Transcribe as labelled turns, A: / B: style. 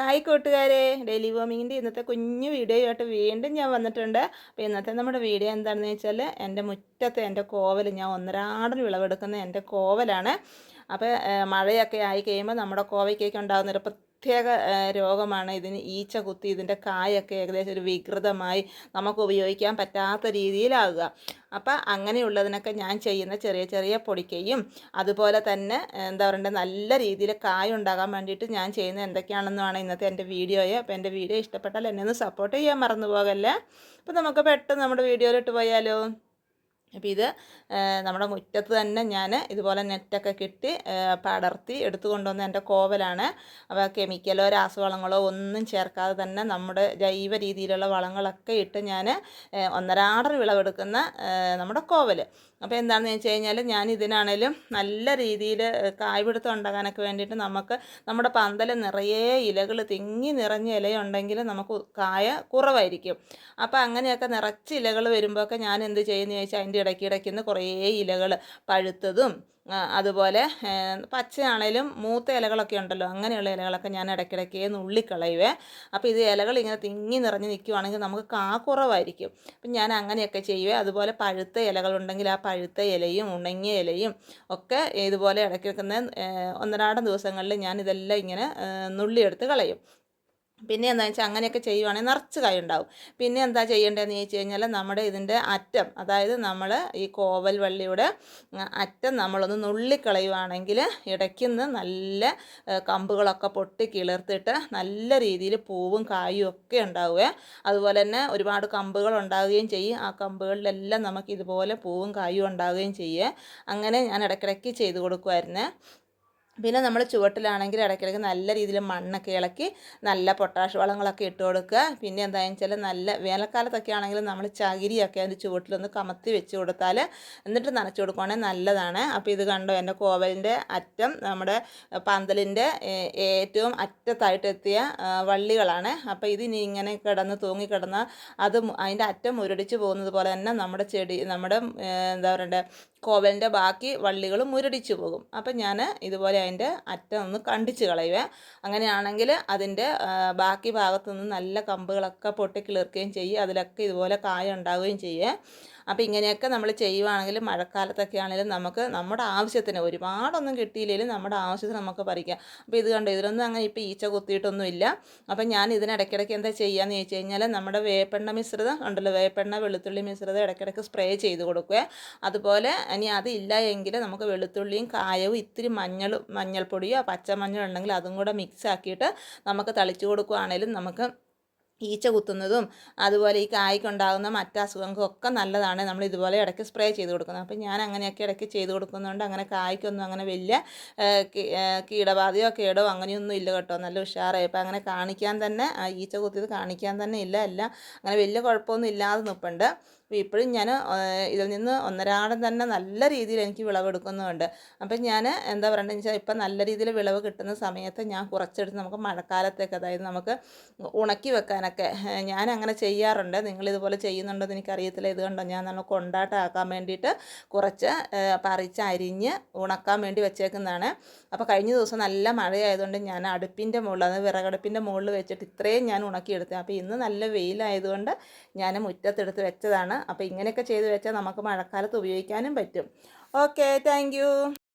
A: Hi കൂട്ടുകാരെ, daily വോമിങ്ങിൻ്റെ ഇന്നത്തെ കുഞ്ഞു വീഡിയോ ആയിട്ട് വീണ്ടും ഞാൻ വന്നിട്ടുണ്ട്. അപ്പോൾ ഇന്നത്തെ നമ്മുടെ വീഡിയോ എന്താണെന്ന് വെച്ചാൽ എൻ്റെ മുറ്റത്തെ എൻ്റെ കോവൽ ഞാൻ ഒന്നരാടൻ വിളവെടുക്കുന്ന എൻ്റെ കോവലാണ്. അപ്പോൾ മഴയൊക്കെ ആയി കഴിയുമ്പോൾ നമ്മുടെ കോവയ്ക്കൊക്കെ ഉണ്ടാകുന്നൊരു പ്രത്യേക രോഗമാണ് ഇതിന് ഈച്ച കുത്തി ഇതിൻ്റെ കായൊക്കെ ഏകദേശം ഒരു വികൃതമായി നമുക്ക് ഉപയോഗിക്കാൻ പറ്റാത്ത രീതിയിലാകുക. അപ്പം അങ്ങനെയുള്ളതിനൊക്കെ ഞാൻ ചെയ്യുന്ന ചെറിയ ചെറിയ പൊടിക്കയും അതുപോലെ തന്നെ എന്താ പറയണ്ടത് നല്ല രീതിയിൽ കായ ഉണ്ടാകാൻ വേണ്ടിയിട്ട് ഞാൻ ചെയ്യുന്നത് എന്തൊക്കെയാണെന്നാണ് ഇന്നത്തെ എൻ്റെ വീഡിയോയെ. അപ്പോൾ എൻ്റെ വീഡിയോ ഇഷ്ടപ്പെട്ടാൽ എന്നെ ഒന്ന് സപ്പോർട്ട് ചെയ്യാൻ മറന്നു പോകല്ലേ. അപ്പോൾ നമുക്ക് പെട്ടെന്ന് നമ്മുടെ വീഡിയോയിലിട്ട് പോയാലോ. അപ്പോൾ ഇത് നമ്മുടെ മുറ്റത്ത് തന്നെ ഞാൻ ഇതുപോലെ നെറ്റൊക്കെ കിട്ടി പടർത്തി എടുത്തു കൊണ്ടുവന്ന എൻ്റെ കോവലാണ്. അപ്പോൾ കെമിക്കലോ രാസവളങ്ങളോ ഒന്നും ചേർക്കാതെ തന്നെ നമ്മുടെ ജൈവ രീതിയിലുള്ള വളങ്ങളൊക്കെ ഇട്ട് ഞാൻ ഒന്നരാടൻ വിളവെടുക്കുന്ന നമ്മുടെ കോവൽ. അപ്പോൾ എന്താണെന്ന് വെച്ച് കഴിഞ്ഞാൽ ഞാൻ ഇതിനാണേലും നല്ല രീതിയിൽ കായ്പിടുത്തം ഉണ്ടാകാനൊക്കെ വേണ്ടിയിട്ട് നമുക്ക് നമ്മുടെ പന്തൽ നിറയെ ഇലകൾ തിങ്ങി നിറഞ്ഞ ഇലയുണ്ടെങ്കിൽ നമുക്ക് കായ കുറവായിരിക്കും. അപ്പോൾ അങ്ങനെയൊക്കെ നിറച്ച് ഇലകൾ വരുമ്പോഴൊക്കെ ഞാൻ എന്ത് ചെയ്യുമെന്ന് ചോദിച്ചാൽ അതിൻ്റെ ഇടയ്ക്കിടയ്ക്കുന്ന് കുറേ ഇലകൾ പഴുത്തതും അതുപോലെ പച്ചയാണേലും മൂത്ത ഇലകളൊക്കെ ഉണ്ടല്ലോ, അങ്ങനെയുള്ള ഇലകളൊക്കെ ഞാൻ ഇടയ്ക്കിടയ്ക്ക് നുള്ളിക്കളയുവേ. അപ്പോൾ ഇത് ഇലകൾ ഇങ്ങനെ തിങ്ങി നിറഞ്ഞ് നിൽക്കുവാണെങ്കിൽ നമുക്ക് കാ കുറവായിരിക്കും. അപ്പം ഞാൻ അങ്ങനെയൊക്കെ ചെയ്യുവേ. അതുപോലെ പഴുത്ത ഇലകളുണ്ടെങ്കിൽ ആ പഴുത്ത ഇലയും ഉണങ്ങിയ ഇലയും ഒക്കെ ഇതുപോലെ ഇടയ്ക്ക് വെക്കുന്ന ഒന്നരാടം ദിവസങ്ങളിൽ ഞാൻ ഇതെല്ലാം ഇങ്ങനെ നുള്ളിയെടുത്ത് കളയും. പിന്നെ എന്താണെന്ന് വെച്ചാൽ അങ്ങനെയൊക്കെ ചെയ്യുവാണെങ്കിൽ നിറച്ച് കായ ഉണ്ടാവും. പിന്നെ എന്താ ചെയ്യേണ്ടതെന്ന് ചോദിച്ചു കഴിഞ്ഞാൽ നമ്മുടെ ഇതിൻ്റെ അറ്റം, അതായത് നമ്മൾ ഈ കോവൽ വള്ളിയുടെ അറ്റം നമ്മളൊന്ന് നുള്ളിക്കളയുവാണെങ്കിൽ ഇടയ്ക്കുന്ന് നല്ല കമ്പുകളൊക്കെ പൊട്ടി കിളിർത്തിട്ട് നല്ല രീതിയിൽ പൂവും കായും ഒക്കെ ഉണ്ടാവുക. അതുപോലെ തന്നെ ഒരുപാട് കമ്പുകൾ ഉണ്ടാവുകയും ചെയ്യും. ആ കമ്പുകളിലെല്ലാം നമുക്ക് ഇതുപോലെ പൂവും കായും ഉണ്ടാവുകയും ചെയ്യും. അങ്ങനെ ഞാൻ ഇടയ്ക്കിടയ്ക്ക് ചെയ്ത് കൊടുക്കുമായിരുന്നേ. പിന്നെ നമ്മൾ ചുവട്ടിലാണെങ്കിൽ ഇടയ്ക്കിടയ്ക്ക് നല്ല രീതിയിൽ മണ്ണൊക്കെ ഇളക്കി നല്ല പൊട്ടാഷ് വളങ്ങളൊക്കെ ഇട്ട് കൊടുക്കുക. പിന്നെ എന്താണെന്ന് വെച്ചാൽ നല്ല വേനൽക്കാലത്തൊക്കെ ആണെങ്കിലും നമ്മൾ ചകിരിയൊക്കെ അതിൻ്റെ ചുവട്ടിലൊന്ന് കമത്തി വെച്ച് കൊടുത്താൽ എന്നിട്ട് നനച്ച് കൊടുക്കുകയാണെങ്കിൽ നല്ലതാണ്. അപ്പോൾ ഇത് കണ്ടോ, എൻ്റെ കോവലിൻ്റെ അറ്റം നമ്മുടെ പന്തലിൻ്റെ ഏറ്റവും അറ്റത്തായിട്ടെത്തിയ വള്ളികളാണ്. അപ്പോൾ ഇതിനി ഇങ്ങനെ കിടന്ന് തൂങ്ങിക്കിടന്നാൽ അത് അതിൻ്റെ അറ്റം മുരടിച്ച് പോകുന്നത് പോലെ തന്നെ നമ്മുടെ നമ്മുടെ എന്താ പറയണ്ടേ കോവലിൻ്റെ ബാക്കി വള്ളികൾ മുരടിച്ച് പോകും. അപ്പം ഞാൻ ഇതുപോലെ അതിൻ്റെ അറ്റം ഒന്ന് കണ്ടിച്ച് കളയുവേ. അങ്ങനെയാണെങ്കിൽ അതിൻ്റെ ബാക്കി ഭാഗത്തു നിന്ന് നല്ല കമ്പുകളൊക്കെ പൊട്ടിക്കിളിർക്കുകയും ചെയ്യും. അതിലൊക്കെ ഇതുപോലെ കായ ഉണ്ടാവുകയും ചെയ്യും. അപ്പോൾ ഇങ്ങനെയൊക്കെ നമ്മൾ ചെയ്യുവാണെങ്കിൽ മഴക്കാലത്തൊക്കെ ആണെങ്കിലും നമുക്ക് നമ്മുടെ ആവശ്യത്തിന് ഒരുപാടൊന്നും കിട്ടിയില്ലെങ്കിലും നമ്മുടെ ആവശ്യത്തിന് നമുക്ക് പറിക്കാം. അപ്പോൾ ഇത് കണ്ടോ, ഇതിലൊന്നും അങ്ങനെ ഇപ്പോൾ ഈച്ച കുത്തിയിട്ടൊന്നുമില്ല. അപ്പം ഞാൻ ഇതിനിടയ്ക്കിടയ്ക്ക് എന്താ ചെയ്യുകയെന്ന് ചോദിച്ചു കഴിഞ്ഞാൽ നമ്മുടെ വേപ്പെണ്ണ മിശ്രിതം ഉണ്ടല്ലോ, വേപ്പെണ്ണ വെളുത്തുള്ളി മിശ്രിതം ഇടയ്ക്കിടയ്ക്ക് സ്പ്രേ ചെയ്ത് കൊടുക്കുക. അതുപോലെ ഇനി അതില്ല എങ്കിൽ നമുക്ക് വെളുത്തുള്ളിയും കായവും ഇത്തിരി മഞ്ഞൾപ്പൊടിയോ പച്ചമഞ്ഞൾ ഉണ്ടെങ്കിൽ അതും കൂടെ മിക്സ് ആക്കിയിട്ട് നമുക്ക് തളിച്ചു കൊടുക്കുകയാണെങ്കിലും നമുക്ക് ഈച്ച കുത്തുന്നതും അതുപോലെ ഈ കായ്ക്കുണ്ടാകുന്ന മറ്റ് അസുഖങ്ങൾക്കൊക്കെ നല്ലതാണ് നമ്മൾ ഇതുപോലെ ഇടയ്ക്ക് സ്പ്രേ ചെയ്ത് കൊടുക്കുന്നത്. അപ്പം ഞാൻ അങ്ങനെയൊക്കെ ഇടയ്ക്ക് ചെയ്ത് കൊടുക്കുന്നതുകൊണ്ട് അങ്ങനെ കായ്ക്കൊന്നും അങ്ങനെ വലിയ കീടബാധയോ കേടോ അങ്ങനെയൊന്നും ഇല്ല കേട്ടോ, നല്ല ഉഷാറായി. അപ്പം അങ്ങനെ കാണിക്കാൻ തന്നെ ഈച്ച കുത്തിയത് കാണിക്കാൻ തന്നെ ഇല്ല, എല്ലാം അങ്ങനെ വലിയ കുഴപ്പമൊന്നും ഇല്ലാതെ നിൽപ്പുണ്ട്. അപ്പോൾ ഇപ്പോഴും ഞാൻ ഇതിൽ നിന്ന് ഒന്നരാടം തന്നെ നല്ല രീതിയിൽ എനിക്ക് വിളവെടുക്കുന്നുമുണ്ട്. അപ്പം ഞാൻ എന്താ പറയണ്ടതെന്ന് വെച്ചാൽ ഇപ്പം നല്ല രീതിയിൽ വിളവ് കിട്ടുന്ന സമയത്ത് ഞാൻ കുറച്ചെടുത്ത് നമുക്ക് മഴക്കാലത്തേക്ക്, അതായത് നമുക്ക് ഉണക്കി വെക്കാനൊക്കെ ഞാൻ അങ്ങനെ ചെയ്യാറുണ്ട്. നിങ്ങളിതുപോലെ ചെയ്യുന്നുണ്ടോ എന്ന് എനിക്കറിയത്തില്ല. ഇത് കണ്ടോ, ഞാൻ നല്ല കൊണ്ടാട്ടമാക്കാൻ വേണ്ടിയിട്ട് കുറച്ച് പറിച്ച് അരിഞ്ഞ് ഉണക്കാൻ വേണ്ടി വെച്ചേക്കുന്നതാണ്. അപ്പോൾ കഴിഞ്ഞ ദിവസം നല്ല മഴയായതുകൊണ്ട് ഞാൻ അടുപ്പിൻ്റെ മുകളിൽ, അത് വിറകടുപ്പിൻ്റെ മുകളിൽ വെച്ചിട്ട് ഇത്രയും ഞാൻ ഉണക്കിയെടുത്തത്. അപ്പോൾ ഇന്ന് നല്ല വെയിലായതുകൊണ്ട് ഞാൻ മുറ്റത്തെടുത്ത് വെച്ചതാണ്. അപ്പോൾ ഇങ്ങനെയൊക്കെ ചെയ്ത് വെച്ചാൽ നമുക്ക് മഴക്കാലത്ത് ഉപയോഗിക്കാനും പറ്റും. Okay, thank